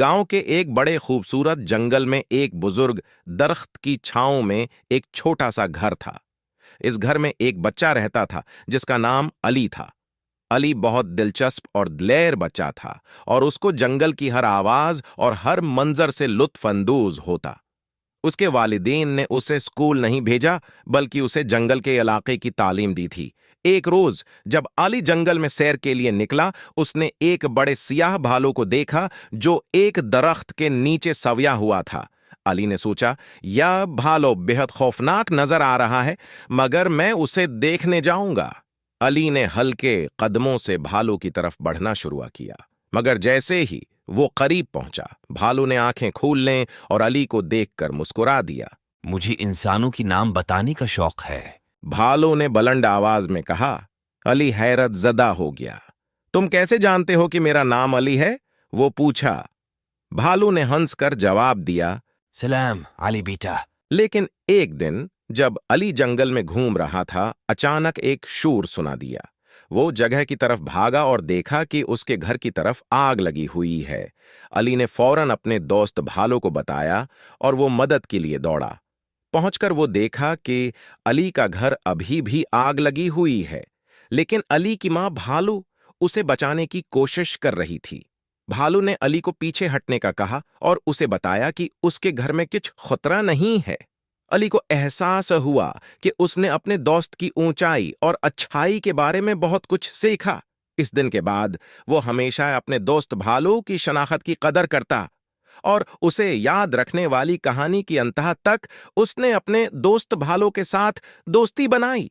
गांव के एक बड़े खूबसूरत जंगल में एक बुजुर्ग दरख्त की छांव में एक छोटा सा घर था। इस घर में एक बच्चा रहता था जिसका नाम अली था। अली बहुत दिलचस्प और दिलेर बच्चा था और उसको जंगल की हर आवाज और हर मंजर से लुत्फ अंदोज होता। उसके वालिदैन ने उसे स्कूल नहीं भेजा, बल्कि उसे जंगल के इलाके की तालीम दी थी। एक रोज जब अली जंगल में सैर के लिए निकला, उसने एक बड़े सियाह भालू को देखा जो एक दरख्त के नीचे सवया हुआ था। अली ने सोचा, यह भालू बेहद खौफनाक नजर आ रहा है, मगर मैं उसे देखने जाऊंगा। अली ने हल्के कदमों से भालू की तरफ बढ़ना शुरू किया, मगर जैसे ही वो करीब पहुंचा, भालू ने आंखें खोल लें और अली को देखकर मुस्कुरा दिया। मुझे इंसानों की नाम बताने का शौक है। भालू ने बुलंद आवाज में कहा। अली हैरत जदा हो गया। तुम कैसे जानते हो कि मेरा नाम अली है? वो पूछा। भालू ने हंसकर जवाब दिया, सलाम अली बेटा। लेकिन एक दिन जब अली जंगल में घूम रहा था, अचानक एक शोर सुना दिया। वो जगह की तरफ भागा और देखा कि उसके घर की तरफ आग लगी हुई है। अली ने फौरन अपने दोस्त भालू को बताया और वो मदद के लिए दौड़ा। पहुंचकर वो देखा कि अली का घर अभी भी आग लगी हुई है, लेकिन अली की मां भालू उसे बचाने की कोशिश कर रही थी। भालू ने अली को पीछे हटने का कहा और उसे बताया कि उसके घर में कुछ खतरा नहीं है। अली को एहसास हुआ कि उसने अपने दोस्त की ऊंचाई और अच्छाई के बारे में बहुत कुछ सीखा। इस दिन के बाद वो हमेशा अपने दोस्त भालू की शनाख्त की कदर करता और उसे याद रखने वाली कहानी की अंतः तक उसने अपने दोस्त भालू के साथ दोस्ती बनाई।